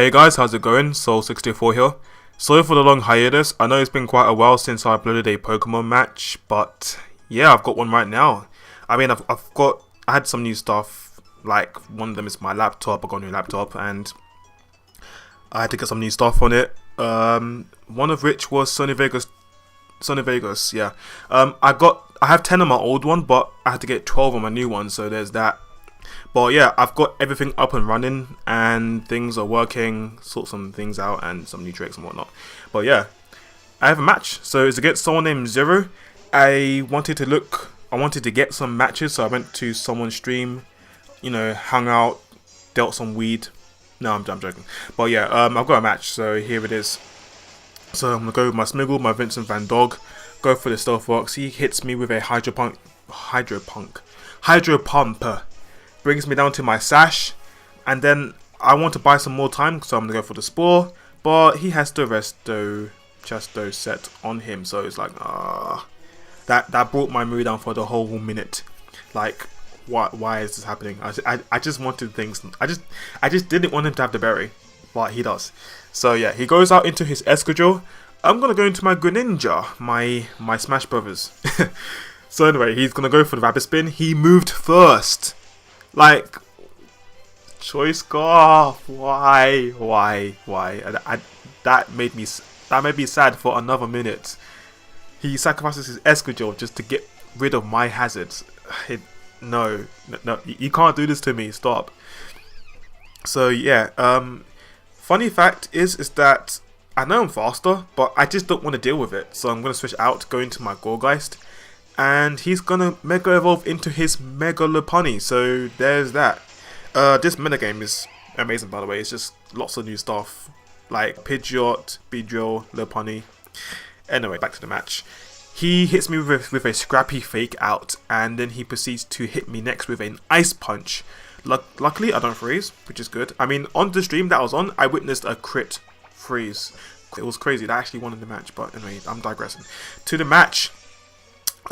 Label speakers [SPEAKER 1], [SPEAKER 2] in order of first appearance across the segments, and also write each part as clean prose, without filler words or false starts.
[SPEAKER 1] Hey guys, how's it going? Soul64 here. Sorry for the long hiatus. I know it's been quite a while since I uploaded a Pokemon match, but yeah, I've got one right now. I mean, I had some new stuff. Like one of them is my laptop. I got a new laptop, and I had to get some new stuff on it. One of which was Sony Vegas. Yeah. I have 10 on my old one, but I had to get 12 on my new one. So there's that. But yeah, I've got everything up and running and things are working, sort some things out and some new tricks and whatnot. But yeah, I have a match. So it's against someone named Zerro. I wanted to get some matches, so I went to someone's stream, hung out, dealt some weed. No, I'm joking. But yeah, I've got a match, so here it is. So I'm gonna go with my Smiggle, my Vincent Van Dog, go for the Stealth Rocks. He hits me with a Hydro Pump. Brings me down to my Sash, and then I want to buy some more time, so I'm gonna go for the Spore, but he has the Chesto set on him, so it's like that brought my mood down for the whole minute. Like, why is this happening? I just wanted things. I just didn't want him to have the berry, but he does. So yeah, he goes out into his Escadrille. I'm gonna go into my Greninja, my Smash Brothers. So anyway, he's gonna go for the Rapid Spin. He moved first. Like, choice scarf. Why? That made me sad for another minute. He sacrifices his Escadrille just to get rid of my hazards. No, you can't do this to me. Stop. So yeah, funny fact is that I know I'm faster, but I just don't want to deal with it. So I'm gonna switch out, go into my Gourgeist. And he's gonna Mega Evolve into his Mega Lopunny, so there's that. This metagame is amazing, by the way. It's just lots of new stuff, like Pidgeot, Beedrill, Lopunny. Anyway, back to the match. He hits me with a scrappy Fake Out, and then he proceeds to hit me next with an Ice Punch. Luckily, I don't freeze, which is good. I mean, on the stream that I was on, I witnessed a crit freeze. It was crazy. That actually won in the match, but anyway, I'm digressing. To the match.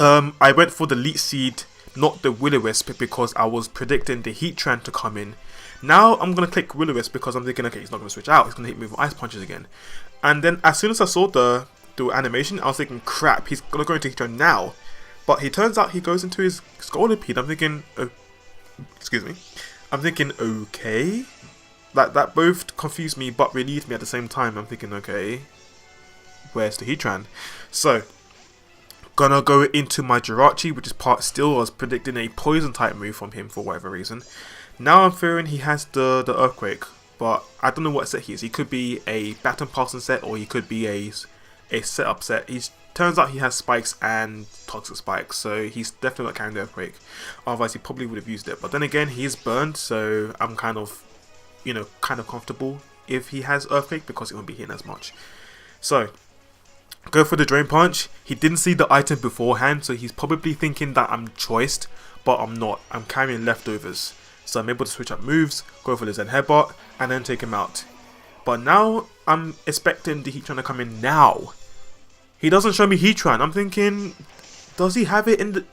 [SPEAKER 1] I went for the Leech Seed, not the Will-O-Wisp, because I was predicting the Heatran to come in. Now I'm going to click Will-O-Wisp because I'm thinking, okay, he's not going to switch out. He's going to hit me with Ice Punches again. And then as soon as I saw the animation, I was thinking, crap, he's going to go into Heatran now. But he turns out he goes into his Scolipede. I'm thinking, excuse me. I'm thinking, okay. That both confused me but relieved me at the same time. I'm thinking, okay, where's the Heatran? So gonna go into my Jirachi, which is part Steel. I was predicting a poison type move from him for whatever reason. Now I'm fearing he has the Earthquake, but I don't know what set he is. He could be a Baton Passing set, or he could be a setup set. Turns out he has Spikes and Toxic Spikes, so he's definitely not carrying the Earthquake. Otherwise he probably would have used it. But then again, he is burned, so I'm kind of comfortable if he has Earthquake because it won't be hitting as much. So go for the Drain Punch. He didn't see the item beforehand, so he's probably thinking that I'm choiced, but I'm not. I'm carrying leftovers. So I'm able to switch up moves, go for the Zen Headbutt, and then take him out. But now I'm expecting the Heatran to come in now. He doesn't show me Heatran. I'm thinking, does he have it in the...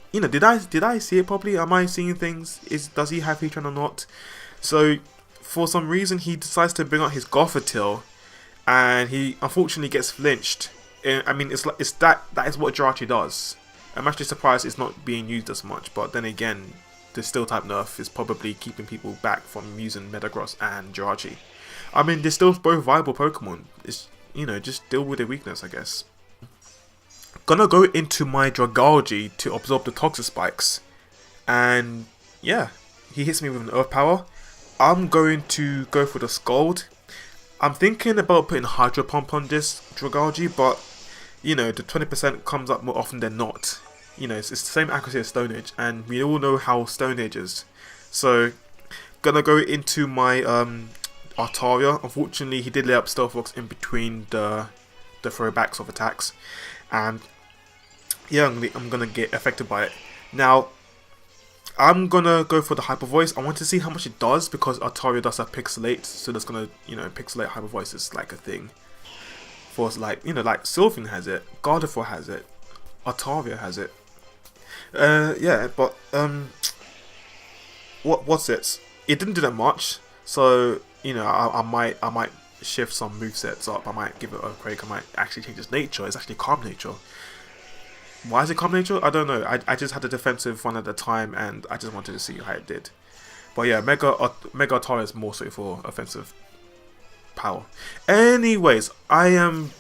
[SPEAKER 1] did I see it properly? Am I seeing things? Does he have Heatran or not? So for some reason he decides to bring out his Gothitelle, and he unfortunately gets flinched. I mean, that is what Jirachi does. I'm actually surprised it's not being used as much, but then again, the Steel type nerf is probably keeping people back from using Metagross and Jirachi. I mean, they're still both viable Pokemon. It's, just deal with their weakness, I guess. Gonna go into my Dragalge to absorb the Toxic Spikes, and yeah, he hits me with an Earth Power. I'm going to go for the Scald. I'm thinking about putting Hydro Pump on this Dragalge, but the 20% comes up more often than not. It's the same accuracy as Stone Edge, and we all know how Stone Edge is. So, gonna go into my Altaria. Unfortunately, he did lay up Stealth Rocks in between the throwbacks of attacks, and yeah, I'm gonna get affected by it. Now, I'm gonna go for the Hyper Voice. I want to see how much it does because Altaria does have Pixelate, so that's gonna Pixelate Hyper Voice is like a thing. For like Sylveon has it, Gardevoir has it, Altaria has it. Yeah, but what's it? It didn't do that much, so I might shift some movesets up. I might give it a quake. I might actually change its nature. It's actually calm nature. Why is it calm nature? I don't know. I just had a defensive one at the time, and I just wanted to see how it did. But yeah, Mega Atara is more so for offensive power. Anyways, I'm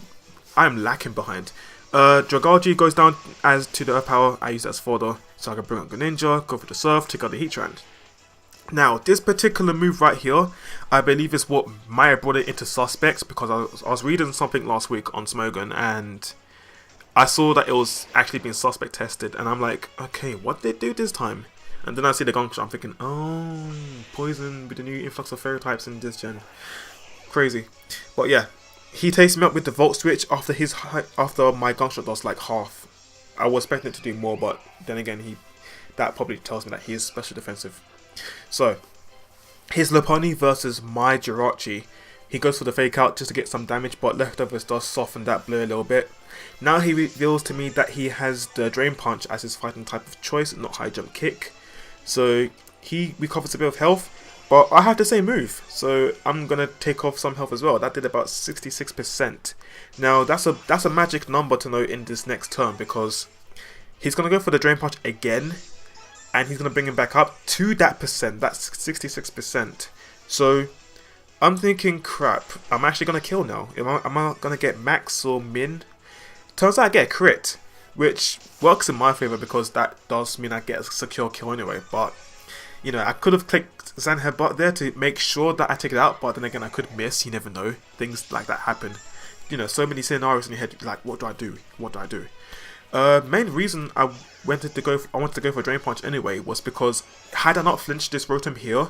[SPEAKER 1] lacking behind. Dragalge goes down as to the Earth power. I use that as fodder, so I can bring up Greninja, go for the Surf, take out the Heatran. Now, this particular move right here, I believe is what might have brought it into suspects, because I was reading something last week on Smogon, and I saw that it was actually being suspect tested, and I'm like, okay, what did they do this time? And then I see the Gunk Shot, I'm thinking, oh, poison with the new influx of fairy types in this gen. Crazy. But yeah, he takes me up with the Volt Switch after my Gunk Shot does like half. I was expecting it to do more, but then again, that probably tells me that he is special defensive. So, his Lopunny versus my Jirachi. He goes for the fake out just to get some damage, but leftovers does soften that blow a little bit. Now he reveals to me that he has the Drain Punch as his fighting type of choice, not High Jump Kick. So he recovers a bit of health, but I have the same move, so I'm gonna take off some health as well. That did about 66%. Now that's a magic number to know in this next turn, because he's gonna go for the Drain Punch again, and he's gonna bring him back up to that percent. That's 66%. So I'm thinking, crap, I'm actually gonna kill now. Am I gonna get max or min? Turns out I get a crit, which works in my favor because that does mean I get a secure kill anyway. But you know, I could have clicked Zan Headbutt there to make sure that I take it out, but then again, I could miss. You never know. Things like that happen. You know, so many scenarios in your head. Like, what do I do? What do I do? Main reason I wanted to go for Drain Punch anyway was because had I not flinched this Rotom here,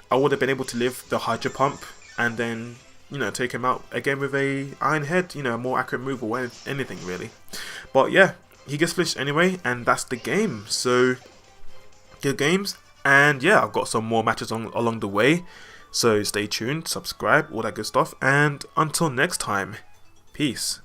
[SPEAKER 1] I would have been able to live the Hydro Pump and then, you know, take him out again with a Iron Head, you know, a more accurate move or anything really. But yeah, he gets flinched anyway, and that's the game. So, good games, and yeah, I've got some more matches along the way. So stay tuned, subscribe, all that good stuff, and until next time, peace.